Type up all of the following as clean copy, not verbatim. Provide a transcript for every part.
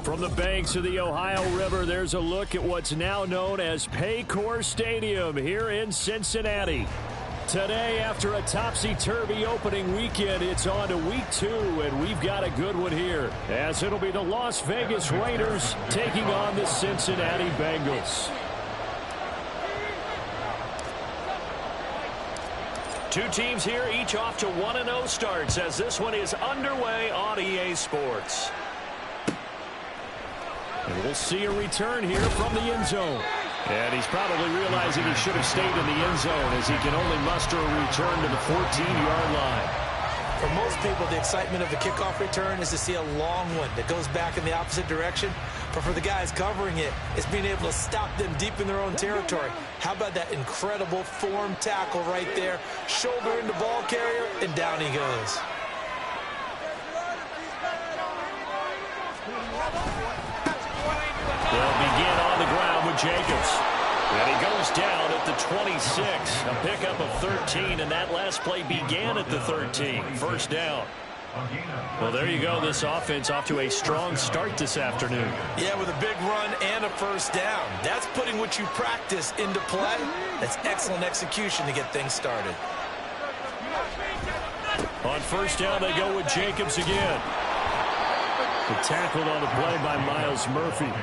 From the banks of the Ohio River, there's a look at what's now known as Paycor Stadium here in Cincinnati. Today, after a topsy-turvy opening weekend, it's on to week 2, and we've got a good one here, as it'll be the Las Vegas Raiders taking on the Cincinnati Bengals. Two teams here, each off to 1-0 starts, as this one is underway on EA Sports. And we'll see a return here from the end zone. And he's probably realizing he should have stayed in the end zone, as he can only muster a return to the 14-yard line. For most people, the excitement of the kickoff return is to see a long one that goes back in the opposite direction. But for the guys covering it, it's being able to stop them deep in their own territory. How about that incredible form tackle right there? Shoulder into ball carrier, and down he goes. They'll begin on the ground with Jacobs. And he goes down at the 26. A pickup of 13, and that last play began at the 13. First down. Well, there you go. This offense off to a strong start this afternoon. Yeah, with a big run and a first down. That's putting what you practice into play. That's excellent execution to get things started. On first down, they go with Jacobs again. Tackled on the play by Miles Murphy.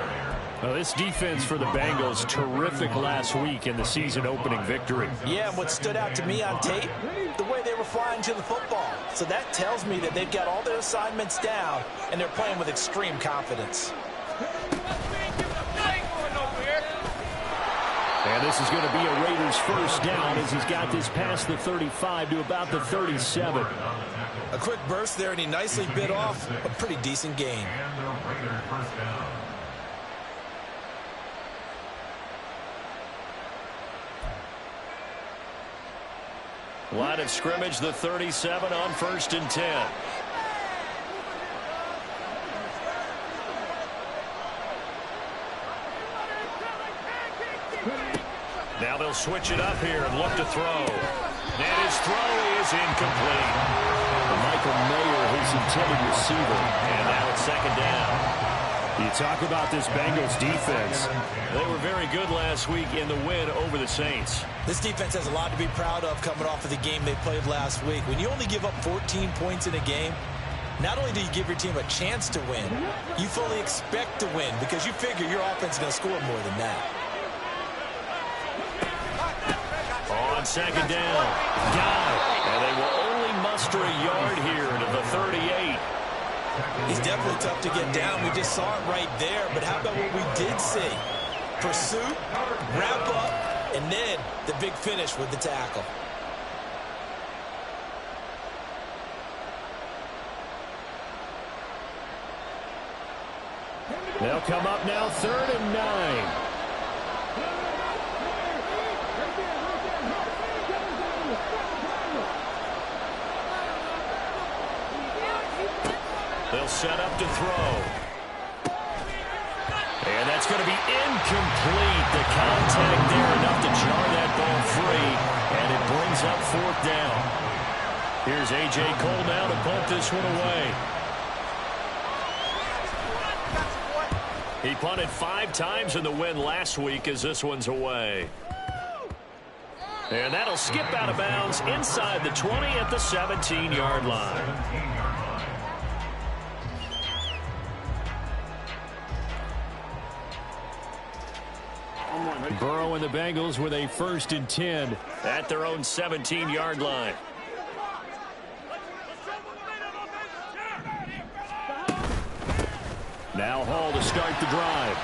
Now, this defense for the Bengals, terrific last week in the season-opening victory. Yeah, and what stood out to me on tape, the way they were flying to the football. So that tells me that they've got all their assignments down, and they're playing with extreme confidence. And this is going to be a Raiders first down, as he's got this past the 35 to about the 37. A quick burst there, and he nicely bit off a pretty decent gain. Line of scrimmage, the 37 on 1st and 10. Now they'll switch it up here and look to throw. And his throw is incomplete. Michael Mayer, his intended receiver. And now it's 2nd down. You talk about this Bengals defense. They were very good last week in the win over the Saints. This defense has a lot to be proud of coming off of the game they played last week. When you only give up 14 points in a game, not only do you give your team a chance to win, you fully expect to win because you figure your offense is going to score more than that. On 2nd down, got it. And they will only muster a yard here to the 38. He's definitely tough to get down. We just saw it right there. But how about what we did see? Pursuit, wrap up, and then the big finish with the tackle. They'll come up now 3rd and 9. They'll set up to throw. And that's going to be incomplete. The contact there enough to jar that ball free. And it brings up 4th down. Here's A.J. Cole now to punt this one away. He punted 5 times in the win last week as this one's away. And that'll skip out of bounds inside the 20 at the 17-yard line. Burrow and the Bengals with a 1st and 10 at their own 17-yard line. Now Hall to start the drive.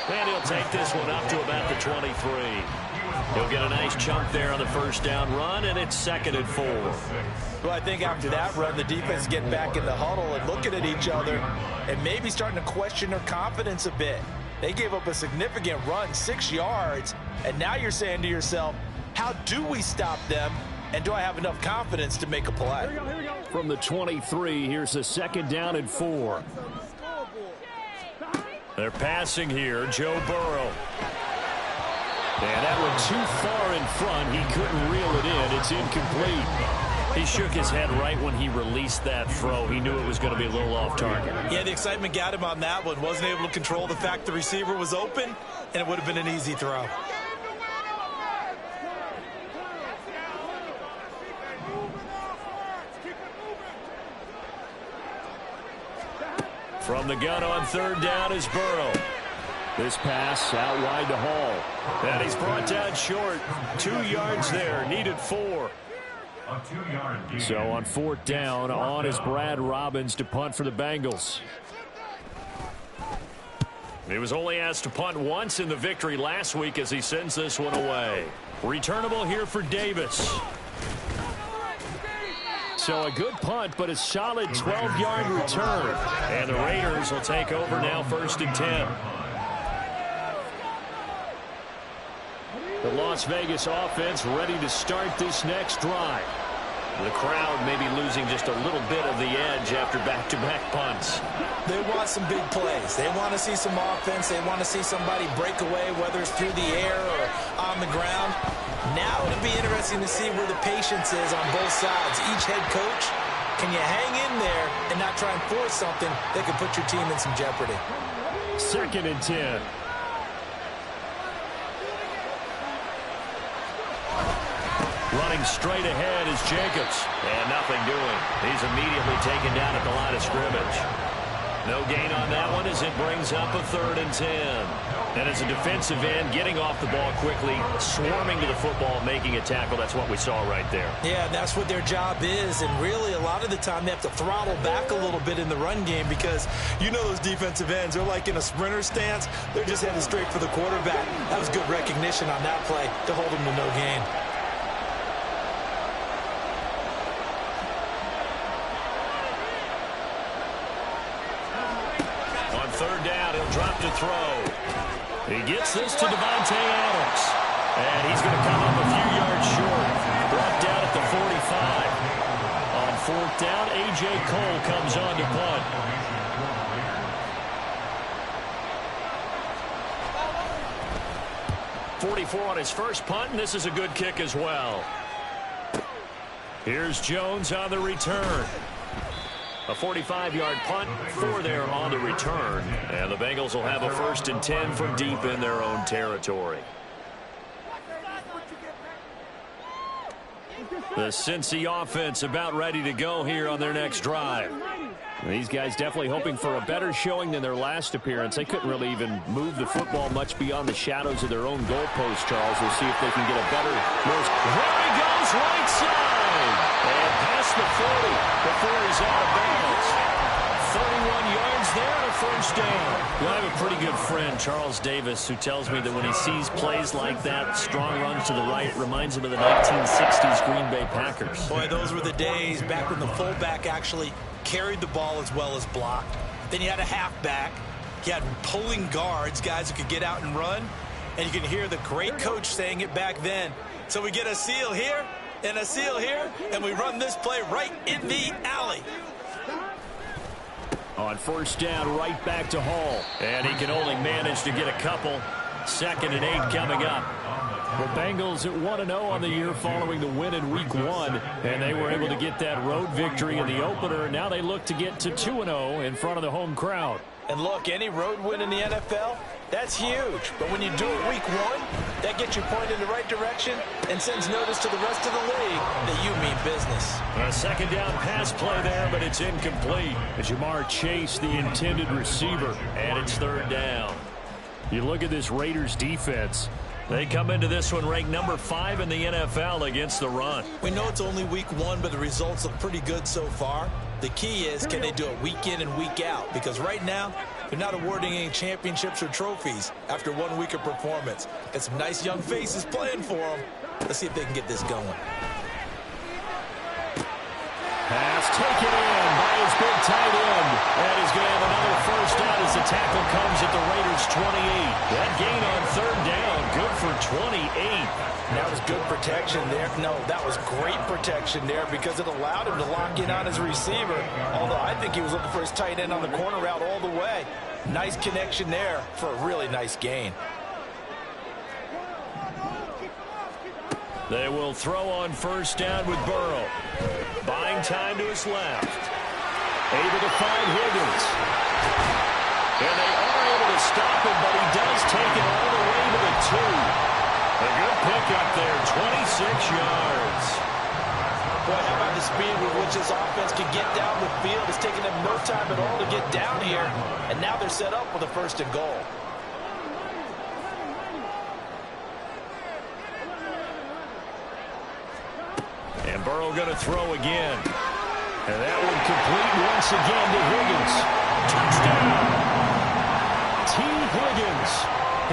And he'll take this one up to about the 23. He'll get a nice chunk there on the first down run, and it's 2nd and 4. Well, I think after that run, the defense is getting back in the huddle and looking at each other and maybe starting to question their confidence a bit. They gave up a significant run, 6 yards, and now you're saying to yourself, how do we stop them, and do I have enough confidence to make a play? Here we go. From the 23, here's a 2nd down and 4. They're passing here, Joe Burrow. And that one too far in front. He couldn't reel it in. It's incomplete. He shook his head right when he released that throw. He knew it was going to be a little off target. Yeah, the excitement got him on that one. Wasn't able to control the fact the receiver was open, and it would have been an easy throw. From the gun on third down is Burrow. This pass out wide to Hall. And he's brought down short. 2 yards there. Needed 4. So on fourth down, on is Brad Robbins to punt for the Bengals. He was only asked to punt once in the victory last week as he sends this one away. Returnable here for Davis. So a good punt, but a solid 12-yard return. And the Raiders will take over now, 1st and 10. The Las Vegas offense ready to start this next drive. The crowd may be losing just a little bit of the edge after back-to-back punts. They want some big plays. They want to see some offense. They want to see somebody break away, whether it's through the air or on the ground. Now it'll be interesting to see where the patience is on both sides. Each head coach, can you hang in there and not try and force something that could put your team in some jeopardy? 2nd and 10. Running straight ahead is Jacobs. And nothing doing. He's immediately taken down at the line of scrimmage. No gain on that one as it brings up a 3rd and 10. And as a defensive end, getting off the ball quickly, swarming to the football, making a tackle. That's what we saw right there. Yeah, that's what their job is. And really, a lot of the time, they have to throttle back a little bit in the run game because you know those defensive ends, they're like in a sprinter stance. They're just headed straight for the quarterback. That was good recognition on that play to hold them to no gain. Third down, he'll drop to throw. He gets this to Devontae Adams. And he's going to come up a few yards short. Brought down at the 45. On fourth down, A.J. Cole comes on to punt. .44 on his first punt, and this is a good kick as well. Here's Jones on the return. A 45-yard punt, 4 there on the return. And the Bengals will have a 1st and 10 from deep in their own territory. The Cincy offense about ready to go here on their next drive. These guys definitely hoping for a better showing than their last appearance. They couldn't really even move the football much beyond the shadows of their own goalpost, Charles. We'll see if they can get a better... There he goes, right side! And past the 40 before he's out of bounds. 31 yards there and a 1st down. Well, I have a pretty good friend, Charles Davis, who tells me that when he sees plays like that, strong runs to the right, reminds him of the 1960s Green Bay Packers. Boy, those were the days back when the fullback actually carried the ball as well as blocked. Then you had a halfback. You had pulling guards, guys who could get out and run. And you can hear the great coach saying it back then. So we get a seal here and a seal here, and we run this play right in the alley. On 1st down, right back to Hall. And he can only manage to get a couple. 2nd and 8 coming up. The Bengals at 1-0 on the year following the win in Week 1. And they were able to get that road victory in the opener. And now they look to get to 2-0 in front of the home crowd. And look, any road win in the NFL, that's huge. But when you do it Week 1, that gets you pointed in the right direction and sends notice to the rest of the league that you mean business. A 2nd down pass play there, but it's incomplete. Jamar Chase, the intended receiver, and it's 3rd down. You look at this Raiders defense. They come into this one ranked number 5 in the NFL against the run. We know it's only Week 1, but the results look pretty good so far. The key is, can they do it week in and week out? Because right now, they're not awarding any championships or trophies after 1 week of performance. Got some nice young faces playing for them. Let's see if they can get this going. Pass taken in by his big tight end. And he's going to have another 1st down as the tackle comes at the Raiders' 28. That gain on 3rd down, good for 28. That was good protection there. No, that was great protection there because it allowed him to lock in on his receiver. Although I think he was looking for his tight end on the corner route all the way. Nice connection there for a really nice gain. They will throw on 1st down with Burrow. playing time to his left. Able to find Higgins. And they are able to stop him, but he does take it all the way to the 2. A good pickup there, 26 yards. Boy, how about the speed with which this offense can get down the field? It's taking them no time at all to get down here, and now they're set up with a 1st and goal. And Burrow going to throw again. And that one complete once again to Higgins. Touchdown! T. Higgins,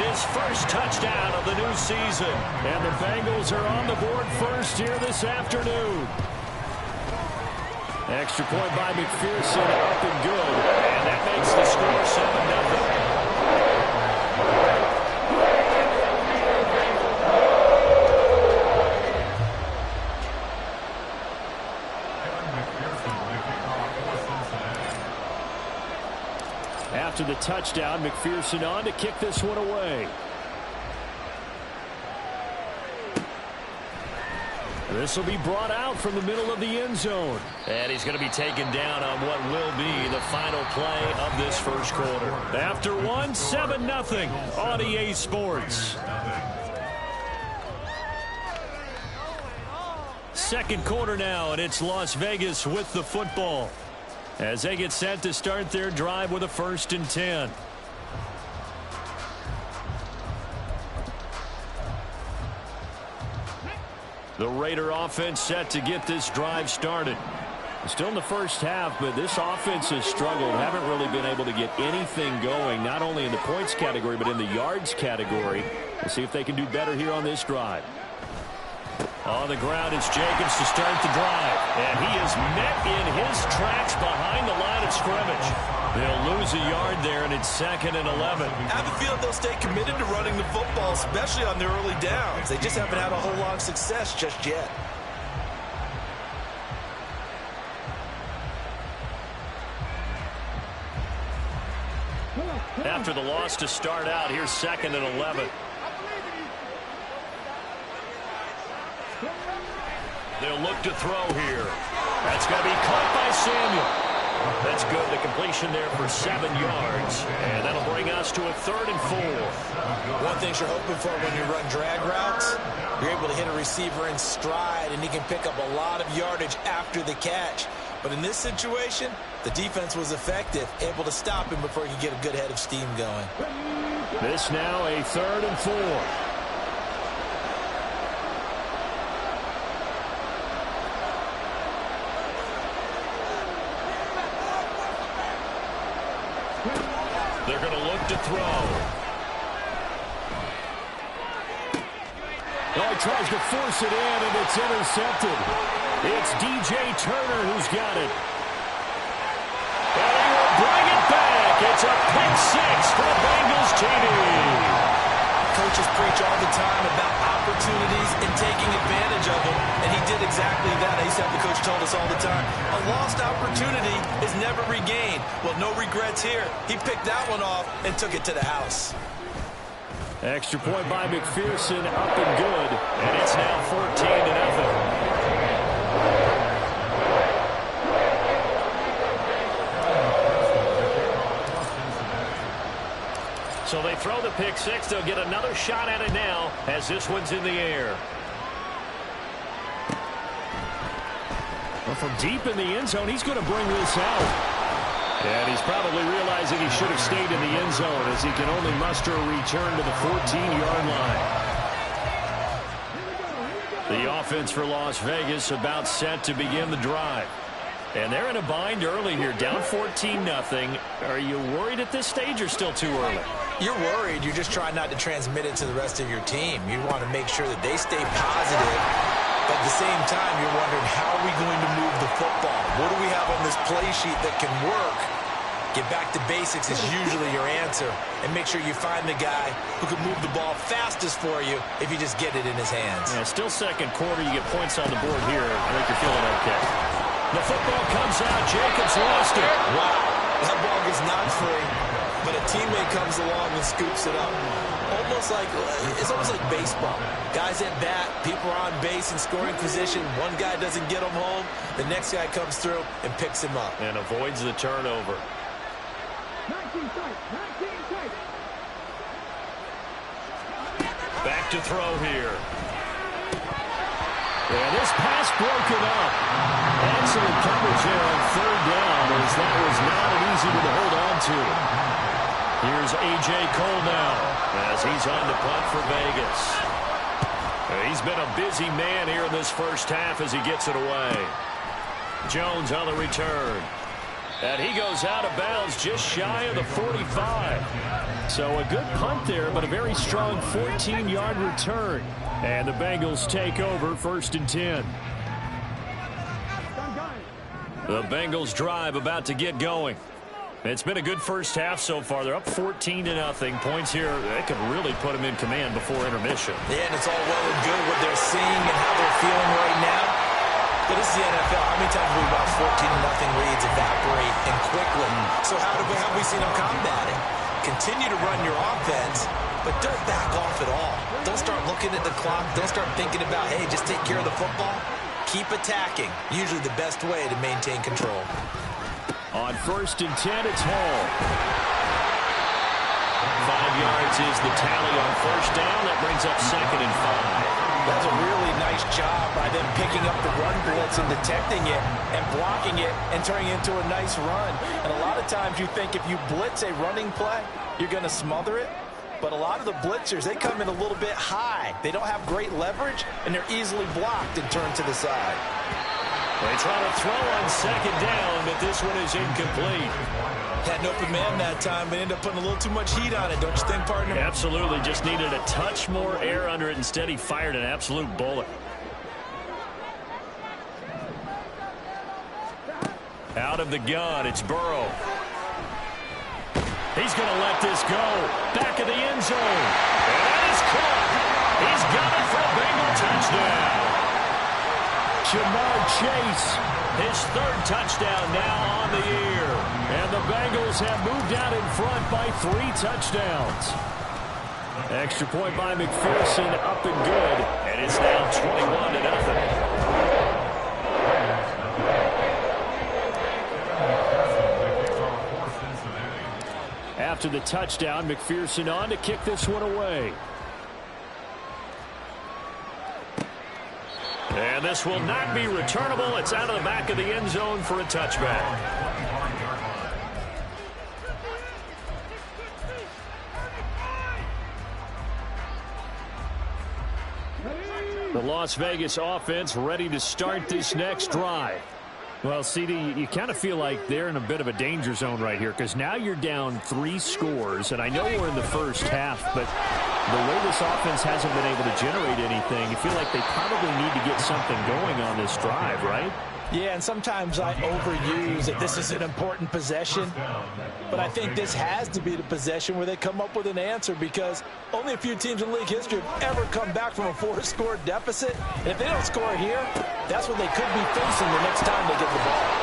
his first touchdown of the new season. And the Bengals are on the board first here this afternoon. Extra point by McPherson, up and good. And that makes the score 7-0. After the touchdown, McPherson on to kick this one away. This will be brought out from the middle of the end zone. And he's going to be taken down on what will be the final play of this first quarter. After one, 7-0 on EA Sports. Second quarter now, and it's Las Vegas with the football, as they get set to start their drive with a 1st and 10. The Raider offense set to get this drive started. Still in the first half, but this offense has struggled. Haven't really been able to get anything going, not only in the points category, but in the yards category. We'll see if they can do better here on this drive. On the ground, it's Jacobs to start the drive. And he is met in his tracks behind the line of scrimmage. They'll lose a yard there, and it's 2nd and 11. I have a feeling they'll stay committed to running the football, especially on their early downs. They just haven't had a whole lot of success just yet. After the loss to start out, here's 2nd and 11. They'll look to throw here. That's going to be caught by Samuel. That's good. The completion there for 7 yards. And that'll bring us to a 3rd and 4. One thing you're hoping for when you run drag routes, you're able to hit a receiver in stride, and he can pick up a lot of yardage after the catch. But in this situation, the defense was effective, able to stop him before he could get a good head of steam going. This now a 3rd and 4. They're going to look to throw. Oh, he tries to force it in, and it's intercepted. It's DJ Turner who's got it. And he will bring it back. It's a pick 6 for the Bengals TD. Coaches preach all the time about opportunities and taking advantage of them, and he did exactly that. I used to have the coach told us all the time, a lost opportunity is never regained. Well, no regrets here. He picked that one off and took it to the house. Extra point by McPherson, up and good, and it's now 14-0. So they throw the pick 6. They'll get another shot at it now as this one's in the air. Well, from deep in the end zone, he's going to bring this out. And he's probably realizing he should have stayed in the end zone as he can only muster a return to the 14-yard line. The offense for Las Vegas about set to begin the drive. And they're in a bind early here, down 14-0. Are you worried at this stage or still too early? You're worried. You're just trying not to transmit it to the rest of your team. You want to make sure that they stay positive. But at the same time, you're wondering, how are we going to move the football? What do we have on this play sheet that can work? Get back to basics is usually your answer. And make sure you find the guy who can move the ball fastest for you if you just get it in his hands. Yeah, still second quarter. You get points on the board here. I think you're feeling okay. The football comes out. Jacobs lost it. Wow. That ball gets knocked free. but a teammate comes along and scoops it up. It's almost like baseball. Guys at bat, people are on base in scoring position. One guy doesn't get him home. The next guy comes through and picks him up. And avoids the turnover. Back to throw here. And this pass broken up. Excellent coverage there on third down, as that was not an easy one to hold on to. Here's A.J. Cole now as he's on to punt for Vegas. He's been a busy man here in this first half as he gets it away. Jones on the return. And he goes out of bounds just shy of the 45. So a good punt there, but a very strong 14-yard return. And the Bengals take over 1st and 10. The Bengals drive about to get going. It's been a good first half so far. They're up 14-0. Points here, that could really put them in command before intermission. Yeah, and it's all well and good what they're seeing and how they're feeling right now. But this is the NFL. How many times have we about 14-0 leads evaporate and quickly? So how have we seen them combat it? Continue to run your offense, but don't back off at all. Don't start looking at the clock. Don't start thinking about, hey, just take care of the football. Keep attacking. Usually the best way to maintain control. On 1st and 10, it's Hall. 5 yards is the tally on 1st down. That brings up 2nd and 5. That's a really nice job by them picking up the run blitz and detecting it and blocking it and turning it into a nice run. And a lot of times you think if you blitz a running play, you're going to smother it. But a lot of the blitzers, they come in a little bit high. They don't have great leverage, and they're easily blocked and turned to the side. They try to throw on 2nd down, but this one is incomplete. Had an open man that time, but ended up putting a little too much heat on it, don't you think, partner? Absolutely. Just needed a touch more air under it. Instead, he fired an absolute bullet. Out of the gun, it's Burrow. He's going to let this go. Back of the end zone. And that is caught. He's got it for a Bengal touchdown. Jamar Chase, his 3rd touchdown now on the year. And the Bengals have moved out in front by 3 touchdowns. Extra point by McPherson, up and good. And it's now 21-0. After the touchdown, McPherson on to kick this one away. And this will not be returnable. It's out of the back of the end zone for a touchback. The Las Vegas offense ready to start this next drive. Well, CD, you kind of feel like they're in a bit of a danger zone right here because now you're down 3 scores, and I know we're in the first half, but the way this offense hasn't been able to generate anything, you feel like they probably need to get something going on this drive, right? Yeah, and sometimes I overuse that this is an important possession, but I think this has to be the possession where they come up with an answer because only a few teams in league history have ever come back from a 4-score deficit. And if they don't score here, that's what they could be facing the next time they get the ball.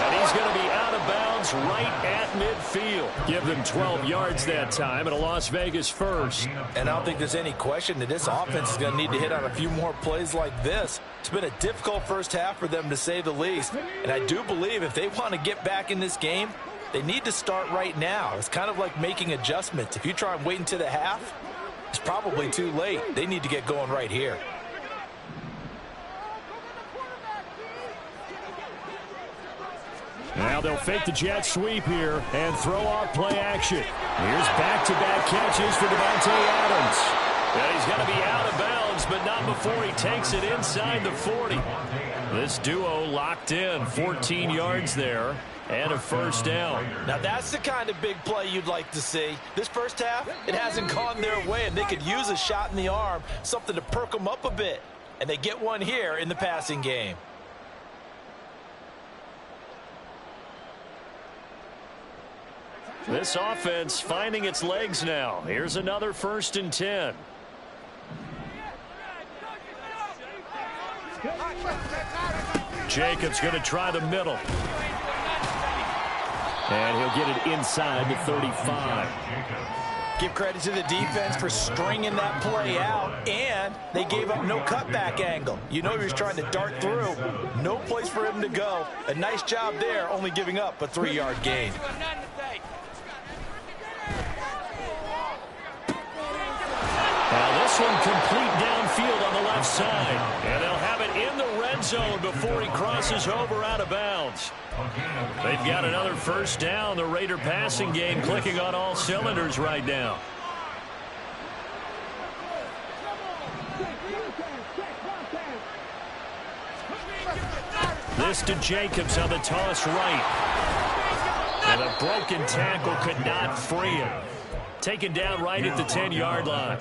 And he's going to be out of bounds right at midfield. Give them 12 yards that time and a Las Vegas first. And I don't think there's any question that this offense is going to need to hit on a few more plays like this. It's been a difficult first half for them, to say the least. And I do believe if they want to get back in this game, they need to start right now. It's kind of like making adjustments. If you try and wait until the half, it's probably too late. They need to get going right here. Now they'll fake the jet sweep here and throw off play action. Here's back-to-back catches for Devontae Adams. And he's going to be out of bounds, but not before he takes it inside the 40. This duo locked in, 14 yards there, and a first down. Now that's the kind of big play you'd like to see. This first half, it hasn't gone their way, and they could use a shot in the arm, something to perk them up a bit. And they get one here in the passing game. This offense finding its legs now. Here's another 1st and 10. Jacobs going to try the middle. And he'll get it inside the 35. Give credit to the defense for stringing that play out, and they gave up no cutback angle. You know he was trying to dart through. No place for him to go. A nice job there, only giving up a 3-yard gain. Now this one complete downfield on the left side. And they'll have it in the red zone before he crosses over out of bounds. They've got another first down. The Raider passing game clicking on all cylinders right now. This to Jacobs on the toss right. And a broken tackle could not free him. Taken down right at the 10-yard line.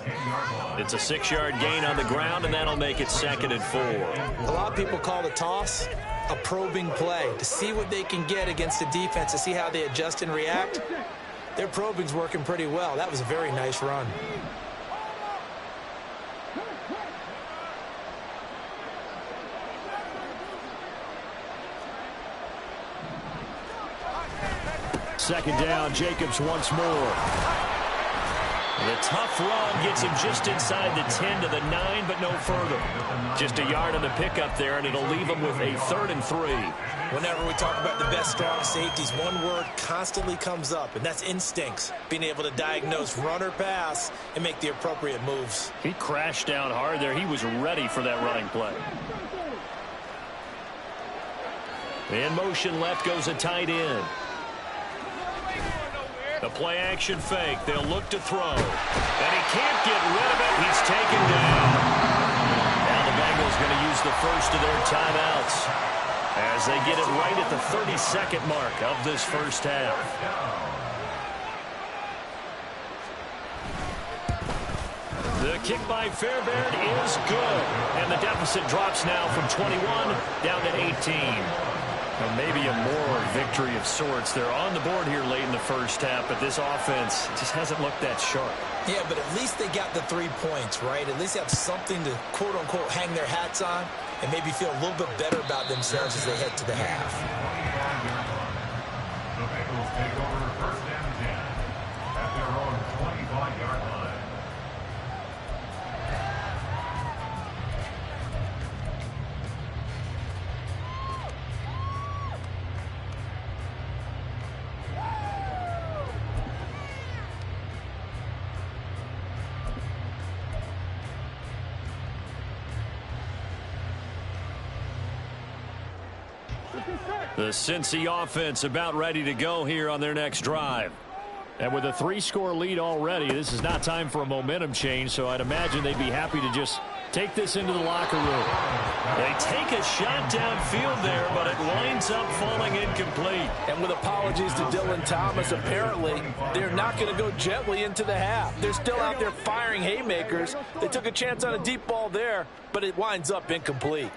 It's a 6-yard gain on the ground, and that'll make it 2nd and 4. A lot of people call the toss a probing play to see what they can get against the defense, to see how they adjust and react. Their probing's working pretty well. That was a very nice run. Second down, Jacobs once more. The tough run gets him just inside the 10 to the 9, but no further. Just a yard on the pickup there, and it'll leave him with a 3rd and 3. Whenever we talk about the best strong safeties, one word constantly comes up, and that's instincts. Being able to diagnose run or pass and make the appropriate moves. He crashed down hard there. He was ready for that running play. In motion left goes a tight end. The play-action fake. They'll look to throw. And he can't get rid of it. He's taken down. Now the Bengals going to use the first of their timeouts as they get it right at the 32nd mark of this first half. The kick by Fairbairn is good. And the deficit drops now from 21 down to 18. Well, maybe a moral victory of sorts. They're on the board here late in the first half, but this offense just hasn't looked that sharp. Yeah, but at least they got the 3 points, right? At least they have something to, quote-unquote, hang their hats on and maybe feel a little bit better about themselves as they head to the half. The Bengals take over 1st and 10 at their own 25-yard line. The Cincy offense about ready to go here on their next drive. And with a 3-score lead already, this is not time for a momentum change, so I'd imagine they'd be happy to just take this into the locker room. They take a shot downfield there, but it winds up falling incomplete. And with apologies to Dylan Thomas, apparently they're not going to go gently into the half. They're still out there firing haymakers. They took a chance on a deep ball there, but it winds up incomplete.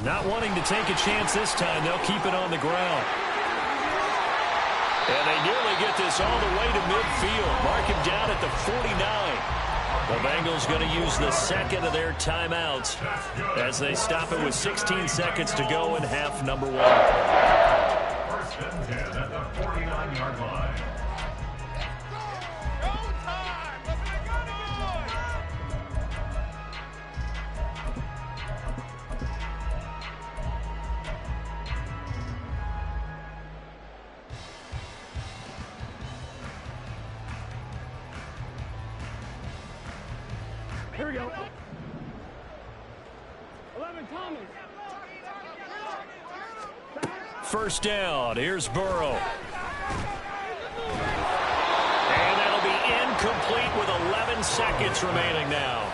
Not wanting to take a chance this time, they'll keep it on the ground. And they nearly get this all the way to midfield. Mark him down at the 49. The Bengals going to use the 2nd of their timeouts as they stop it with 16 seconds to go in half number 1. 1st and 10 at the 49-yard line. Here we go. 11 Thomas. First down. Here's Burrow. And that'll be incomplete with 11 seconds remaining now.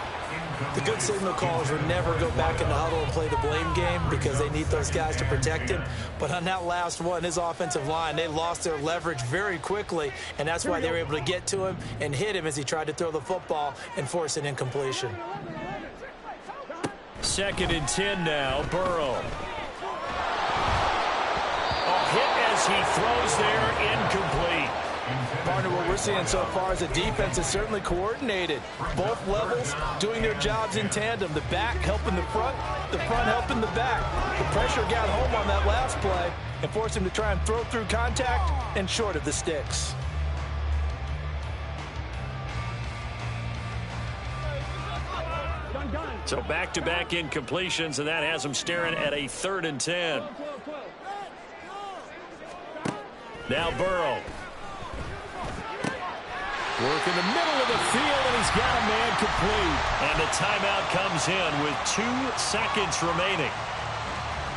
The good signal callers would never go back in the huddle and play the blame game because they need those guys to protect him. But on that last one, his offensive line, they lost their leverage very quickly, and that's why they were able to get to him and hit him as he tried to throw the football and force an incompletion. 2nd and 10 now. Burrow. A hit as he throws there, incomplete. Partner, what we're seeing so far is the defense is certainly coordinated. Both levels doing their jobs in tandem. The back helping the front helping the back. The pressure got home on that last play and forced him to try and throw through contact and short of the sticks. So back-to-back incompletions, and that has them staring at a 3rd and 10. Now Burrow. Work in the middle of the field, and he's got a man complete. And the timeout comes in with 2 seconds remaining.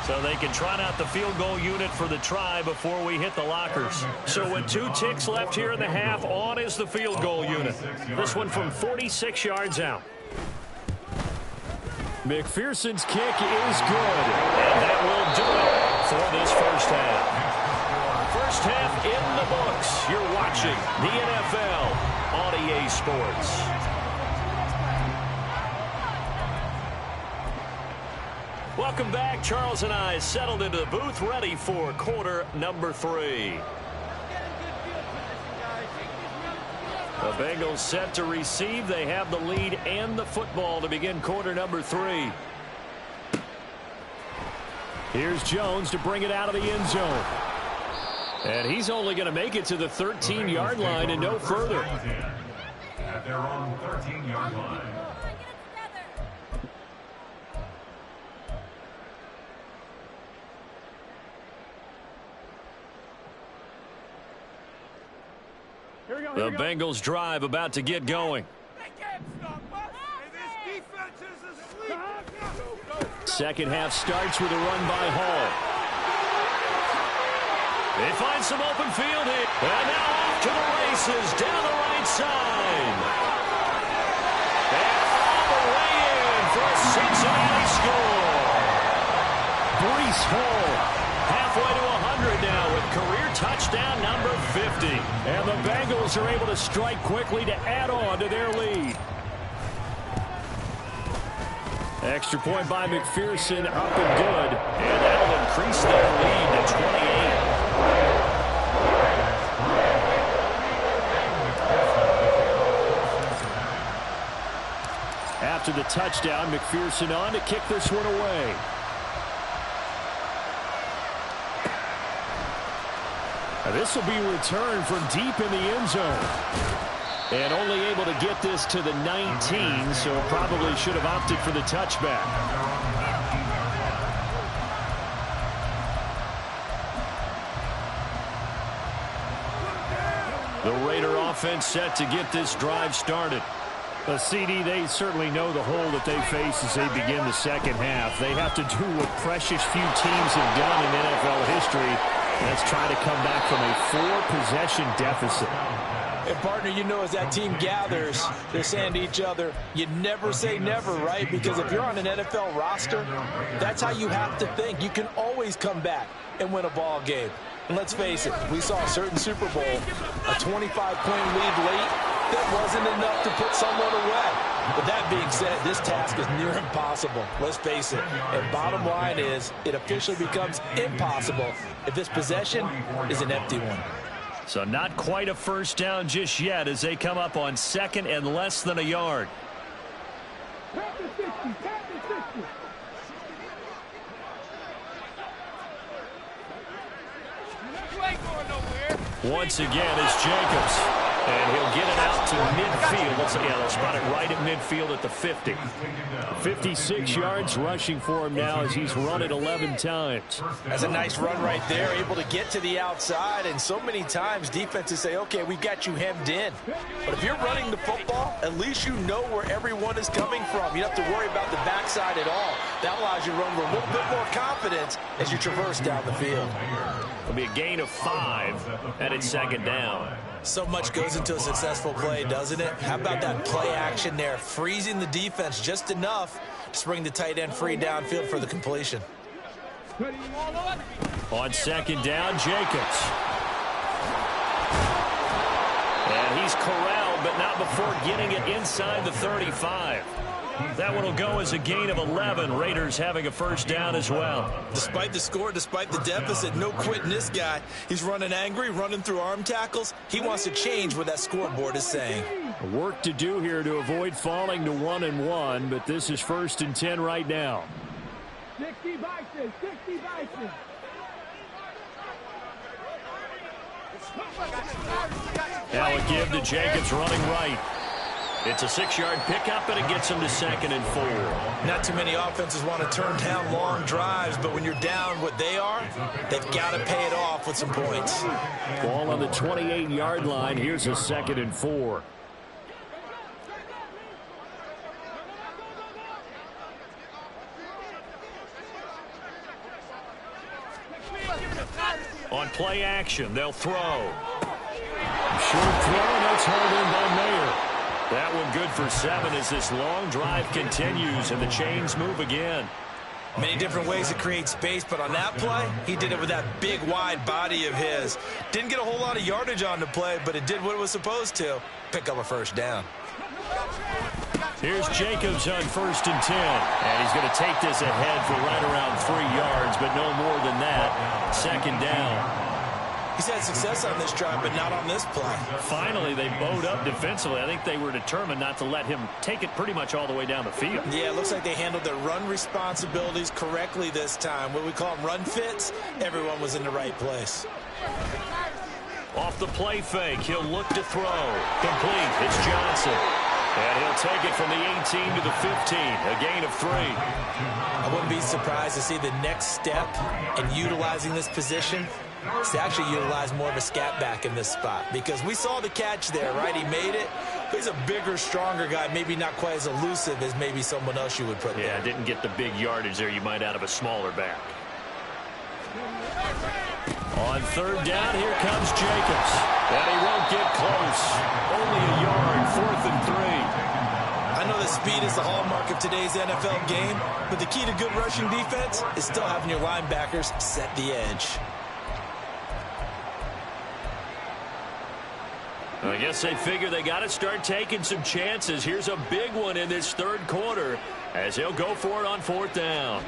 So they can trot out the field goal unit for the try before we hit the lockers. So with 2 ticks left here in the half, on is the field goal unit. This one from 46 yards out. McPherson's kick is good. And that will do it for this first half. First half in the books. You're watching the NFL on EA Sports. Welcome back. Charles and I settled into the booth, ready for quarter number 3. The Bengals set to receive. They have the lead and the football to begin quarter number 3. Here's Jones to bring it out of the end zone. And he's only going to make it to the 13-yard line and no further. At their own 13-yard line. The Bengals drive about to get going. Second half starts with a run by Hall. They find some open field here. And now off to the races down the right side. And all the way in for a Cincinnati score. Breece Hall halfway to 100 now with career touchdown number 50. And the Bengals are able to strike quickly to add on to their lead. Extra point by McPherson, up and good. And that'll increase their lead to 28. After the touchdown, McPherson on to kick this one away. Now this will be returned from deep in the end zone. And only able to get this to the 19, so probably should have opted for the touchback. The Raider offense set to get this drive started. A CD, they certainly know the hole that they face as they begin the second half. They have to do what precious few teams have done in NFL history. That's try to come back from a 4-possession deficit. And partner, you know, as that team gathers, they're saying to each other, you never say never, right? Because if you're on an NFL roster, that's how you have to think. You can always come back and win a ball game. And let's face it, we saw a certain Super Bowl, a 25-point lead late, that wasn't enough to put someone away. But that being said, this task is near impossible. Let's face it. And bottom line is, it officially becomes impossible if this possession is an empty one. So not quite a first down just yet as they come up on second and less than a yard. Once again, it's Jacobs. And he'll get it out to midfield. They'll spot it right at midfield at the 50. 56 yards rushing for him now as he's run it 11 times. That's a nice run right there, able to get to the outside. And so many times defenses say, okay, we've got you hemmed in. But if you're running the football, at least you know where everyone is coming from. You don't have to worry about the backside at all. That allows you to run with a little bit more confidence as you traverse down the field. It'll be a gain of 5, and it's second down. So much goes into a successful play, doesn't it? How about that play action there, freezing the defense just enough to bring the tight end free downfield for the completion. On second down, Jacobs. And he's corralled, but not before getting it inside the 35. That one will go as a gain of 11. Raiders having a first down as well. Despite the score, despite the deficit, no quitting this guy. He's running angry, running through arm tackles. He wants to change what that scoreboard is saying. Work to do here to avoid falling to 1-1, but this is 1st and 10 right now. 60 Bison, 60 Bison. Now a give to Jacobs running right. It's a 6-yard pickup, and it gets him to 2nd and 4. Not too many offenses want to turn down long drives, but when you're down what they are, they've got to pay it off with some points. Ball on the 28-yard line. Here's a 2nd and 4. On play action, they'll throw. Short throw, and that's hauled in by Mayer. That one good for 7 as this long drive continues and the chains move again. Many different ways to create space, but on that play, he did it with that big, wide body of his. Didn't get a whole lot of yardage on the play, but it did what it was supposed to. Pick up a first down. Here's Jacobs on 1st and 10. And he's going to take this ahead for right around 3 yards, but no more than that. 2nd down. He's had success on this drive, but not on this play. Finally, they bowed up defensively. I think they were determined not to let him take it pretty much all the way down the field. Yeah, it looks like they handled their run responsibilities correctly this time. What we call them run fits, everyone was in the right place. Off the play fake, he'll look to throw. Complete, it's Johnson. And he'll take it from the 18 to the 15, a gain of 3. I wouldn't be surprised to see the next step in utilizing this position is to actually utilize more of a scat back in this spot, because we saw the catch there, right? He made it. He's a bigger, stronger guy, maybe not quite as elusive as maybe someone else you would put there. Yeah, didn't get the big yardage there you might out of a smaller back. On 3rd down, here comes Jacobs. And he won't get close. Only a yard, 4th and 3. I know that speed is the hallmark of today's NFL game, but the key to good rushing defense is still having your linebackers set the edge. I guess they figure they got to start taking some chances. Here's a big one in this 3rd quarter as he'll go for it on 4th down.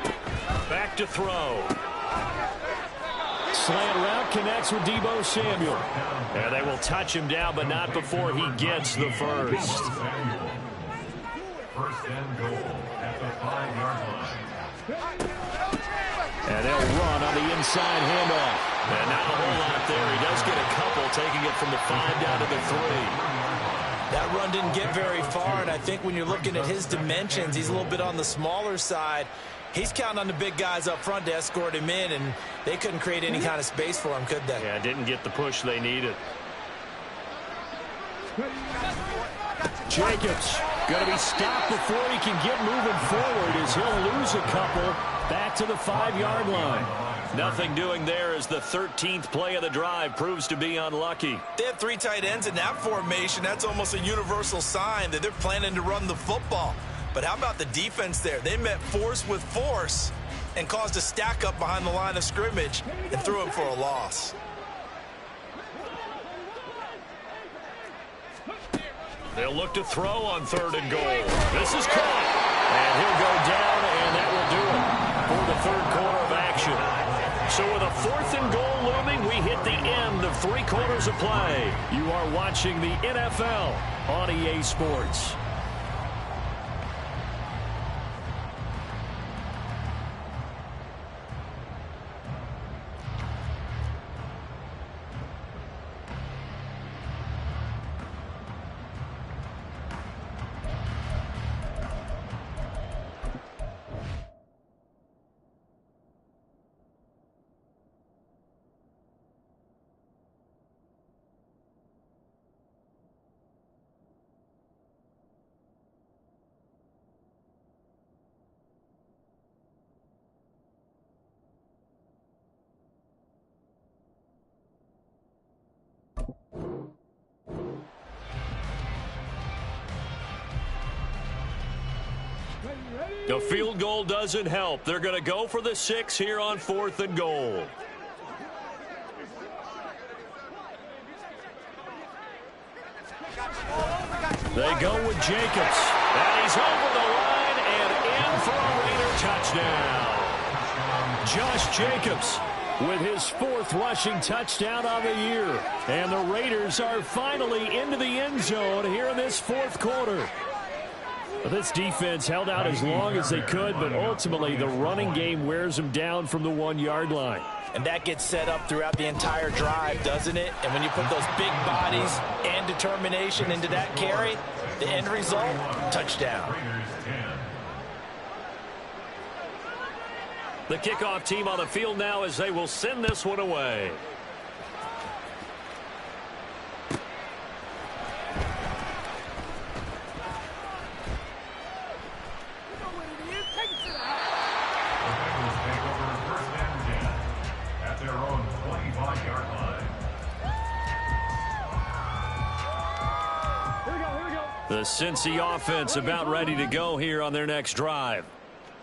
Back to throw. Slant route connects with Deebo Samuel. And they will touch him down, but not before he gets the first. 1st and goal at the 5-yard line. And they'll run on the inside handoff. And not a whole lot there. He does get a couple, taking it from the 5 down to the 3. That run didn't get very far, and I think when you're looking at his dimensions, he's a little bit on the smaller side. He's counting on the big guys up front to escort him in, and they couldn't create any kind of space for him, could they? Yeah, didn't get the push they needed. Jacobs going to be stopped before he can get moving forward as he'll lose a couple back to the 5-yard line. Nothing doing there as the 13th play of the drive proves to be unlucky. They have 3 tight ends in that formation. That's almost a universal sign that they're planning to run the football. But how about the defense there? They met force with force and caused a stack up behind the line of scrimmage and threw him for a loss. They'll look to throw on 3rd and goal. This is caught. And he'll go down, and that will do it for the 3rd quarter of action. So with a 4th and goal looming, we hit the end of 3 quarters of play. You are watching the NFL on EA Sports. The field goal doesn't help. They're going to go for the 6 here on 4th and goal. They go with Jacobs. And he's over the line touchdown. Josh Jacobs with his 4th rushing touchdown on the year. And the Raiders are finally into the end zone here in this 4th quarter. This defense held out as long as they could, but ultimately the running game wears them down from the 1-yard line. And that gets set up throughout the entire drive, doesn't it? And when you put those big bodies and determination into that carry, the end result, touchdown. The kickoff team on the field now as they will send this one away. The Cincy offense about ready to go here on their next drive.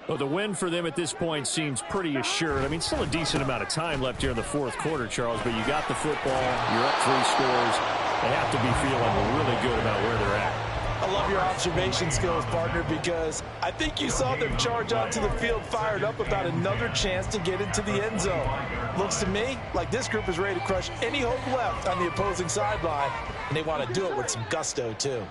Well, the win for them at this point seems pretty assured. I mean, still a decent amount of time left here in the 4th quarter, Charles, but you got the football, you're up 3 scores. They have to be feeling really good about where they're at. I love your observation skills, partner, because I think you saw them charge onto the field fired up about another chance to get into the end zone. Looks to me like this group is ready to crush any hope left on the opposing sideline, and they want to do it with some gusto, too.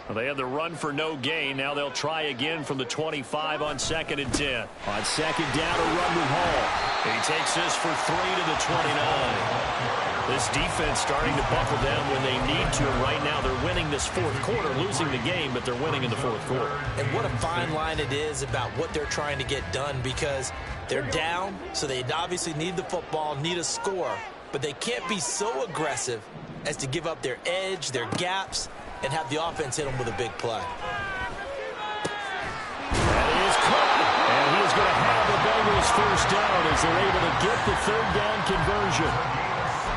Well, they had the run for no gain. Now they'll try again from the 25 on 2nd and 10. On 2nd down, a run with Hall. He takes this for 3 to the 29. This defense starting to buckle down when they need to. Right now they're winning this 4th quarter, losing the game, but they're winning in the 4th quarter. And what a fine line it is about what they're trying to get done, because they're down, so they obviously need the football, need a score, but they can't be so aggressive as to give up their edge, their gaps, and have the offense hit them with a big play. That is Cook, and he is going to have the Bengals 1st down as they're able to get the 3rd down conversion.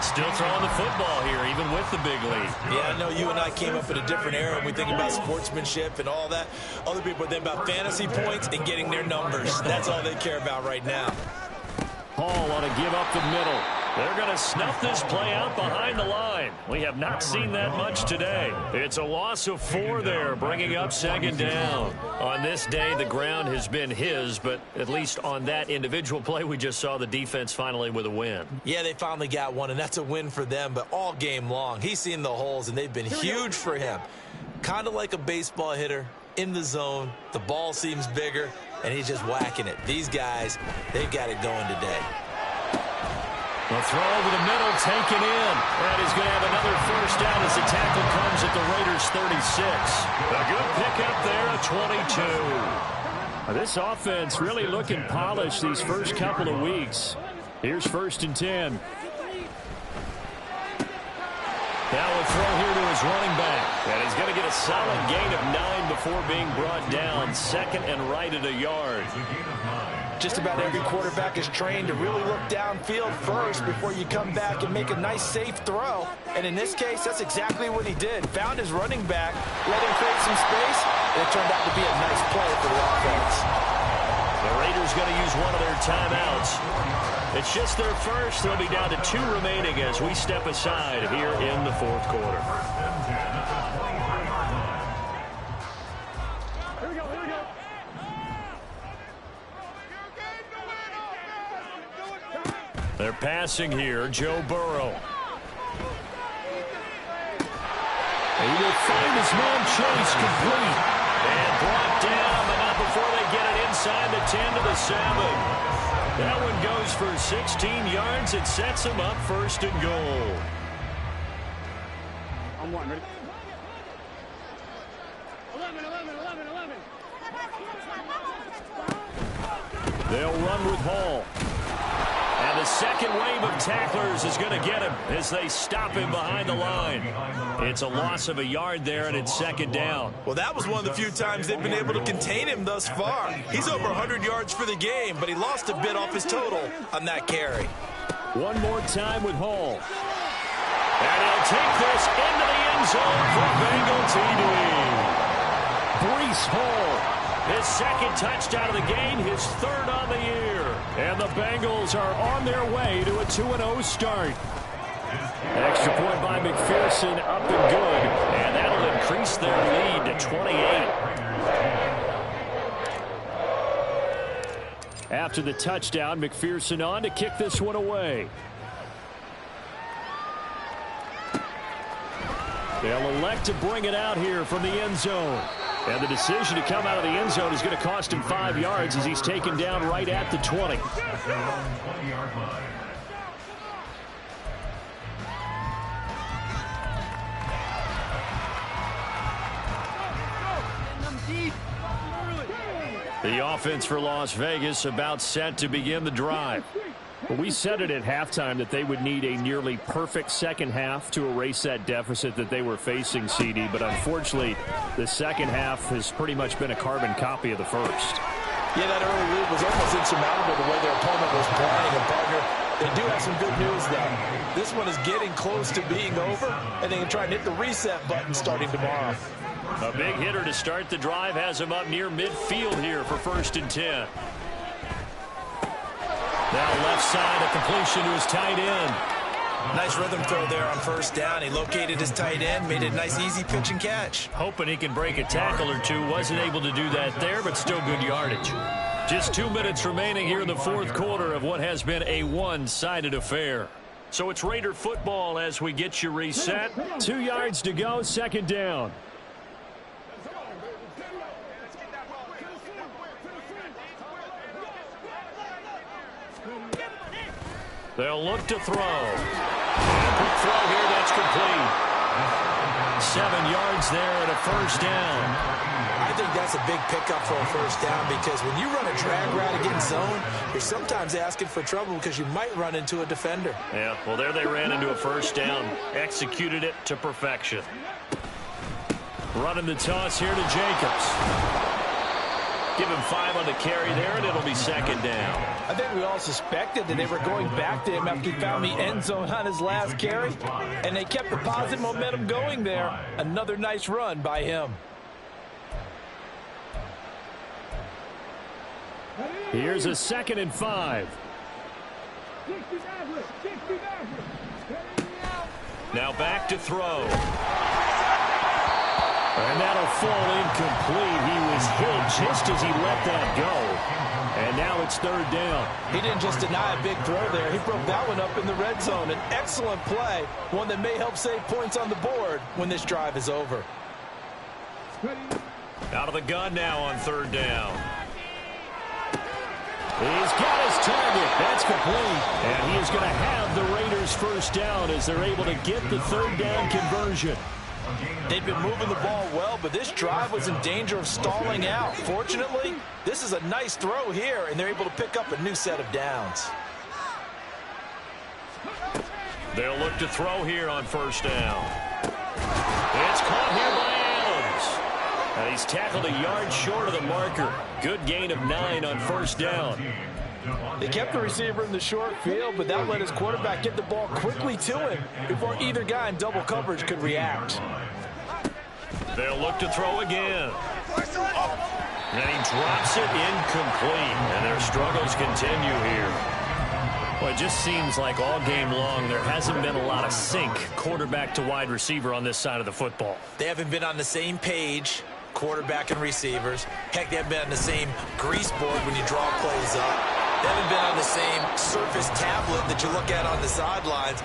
Still throwing the football here, even with the big lead. Yeah, I know you and I came up in a different era when we think about sportsmanship and all that. Other people think about fantasy points and getting their numbers. That's all they care about right now. Hall on a give up the middle. They're going to snuff this play out behind the line. We have not seen that much today. It's a loss of 4 there, bringing up 2nd down. On this day, the ground has been his, but at least on that individual play, we just saw the defense finally with a win. Yeah, they finally got one, and that's a win for them, but all game long, he's seen the holes, and they've been huge for him. Kind of like a baseball hitter in the zone. The ball seems bigger, and he's just whacking it. These guys, they've got it going today. The throw over the middle, taken in. And he's going to have another 1st down as the tackle comes at the Raiders' 36. A good pickup there at 22. This offense really looking polished these first couple of weeks. Here's 1st and 10. Now a throw here to his running back. And he's going to get a solid gain of 9 before being brought down. 2nd and right at a yard. Just about every quarterback is trained to really look downfield first before you come back and make a nice, safe throw. And in this case, that's exactly what he did. Found his running back, let him create some space, and it turned out to be a nice play for the offense. The Raiders going to use one of their timeouts. It's just their first. They'll be down to 2 remaining as we step aside here in the 4th quarter. They're passing here, Joe Burrow. He will find his man Chase complete. And brought down, but not before they get it inside the 10 to the 7. That one goes for 16 yards. It sets him up 1st and goal. I'm one, ready? 11. They'll run with Hall. And the second wave of tacklers is going to get him as they stop him behind the line. It's a loss of a yard there, and it's 2nd down. Well, that was one of the few times they've been able to contain him thus far. He's over 100 yards for the game, but he lost a bit off his total on that carry. One more time with Hall. And he'll take this into the end zone for Bengal TD. Breece Hall. His 2nd touchdown of the game, his 3rd on the year. And the Bengals are on their way to a 2-0 start. Extra point by McPherson, up and good. And that'll increase their lead to 28. After the touchdown, McPherson on to kick this one away. They'll elect to bring it out here from the end zone. And the decision to come out of the end zone is going to cost him 5 yards as he's taken down right at the 20. The offense for Las Vegas about set to begin the drive. We said it at halftime that they would need a nearly perfect second half to erase that deficit that they were facing, CD. But unfortunately, the second half has pretty much been a carbon copy of the first. Yeah, that early lead was almost insurmountable the way their opponent was playing. And, partner, they do have some good news, though. This one is getting close to being over, and they can try and hit the reset button starting tomorrow. A big hitter to start the drive has him up near midfield here for 1st and 10. Now left side, a completion to his tight end. Nice rhythm throw there on 1st down. He located his tight end, made it a nice easy pitch and catch. Hoping he can break a tackle or two. Wasn't able to do that there, but still good yardage. Just 2 minutes remaining here in the 4th quarter of what has been a one-sided affair. So it's Raider football as we get you reset. 2 yards to go, 2nd down. They'll look to throw. And quick throw here, that's complete. 7 yards there and a 1st down. I think that's a big pickup for a 1st down because when you run a drag route against zone, you're sometimes asking for trouble because you might run into a defender. Yeah, well, there they ran into a 1st down. Executed it to perfection. Running the toss here to Jacobs. Give him 5 on the carry there, and it'll be 2nd down. I think we all suspected that they were going back to him after he found the end zone on his last carry, and they kept the positive momentum going there. Another nice run by him. Here's a 2nd and 5. Now back to throw. And that'll fall incomplete. He was hit just as he let that go. And now it's 3rd down. He didn't just deny a big throw there. He broke that one up in the red zone. An excellent play, one that may help save points on the board when this drive is over. Out of the gun now on 3rd down. He's got his target. That's complete. And he is going to have the Raiders' 1st down as they're able to get the 3rd down conversion. They've been moving the ball well, but this drive was in danger of stalling out. Fortunately, this is a nice throw here, and they're able to pick up a new set of downs. They'll look to throw here on 1st down. It's caught here by Adams. And he's tackled a yard short of the marker. Good gain of 9 on 1st down. They kept the receiver in the short field, but that let his quarterback get the ball quickly to him before either guy in double coverage could react. They'll look to throw again. And he drops it incomplete. And their struggles continue here. Well, it just seems like all game long there hasn't been a lot of sync quarterback to wide receiver on this side of the football. They haven't been on the same page, quarterback and receivers. Heck, they haven't been on the same grease board when you draw plays up. They haven't been on the same surface tablet that you look at on the sidelines.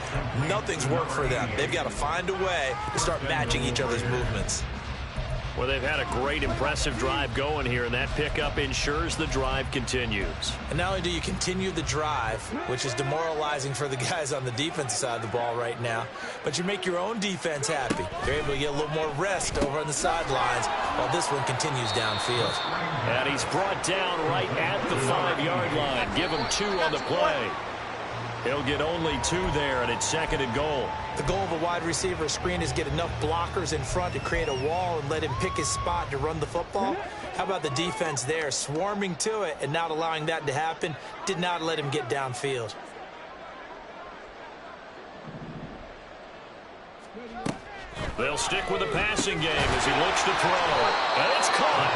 Nothing's worked for them. They've got to find a way to start matching each other's movements. Well, they've had a great, impressive drive going here, and that pickup ensures the drive continues. And not only do you continue the drive, which is demoralizing for the guys on the defensive side of the ball right now, but you make your own defense happy. They're able to get a little more rest over on the sidelines while this one continues downfield. And he's brought down right at the 5-yard line. Give him 2 on the play. He'll get only 2 there, and it's 2nd and goal. The goal of a wide receiver screen is get enough blockers in front to create a wall and let him pick his spot to run the football. How about the defense there, swarming to it and not allowing that to happen? Did not let him get downfield. They'll stick with the passing game as he looks to throw. And it's caught.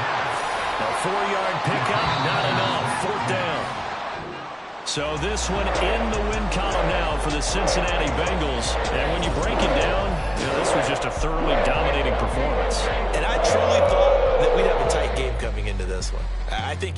A 4-yard pickup, not enough. 4th down. So this one in the win column now for the Cincinnati Bengals. And when you break it down, this was just a thoroughly dominating performance. And I truly thought that we'd have a tight game coming into this one. I think you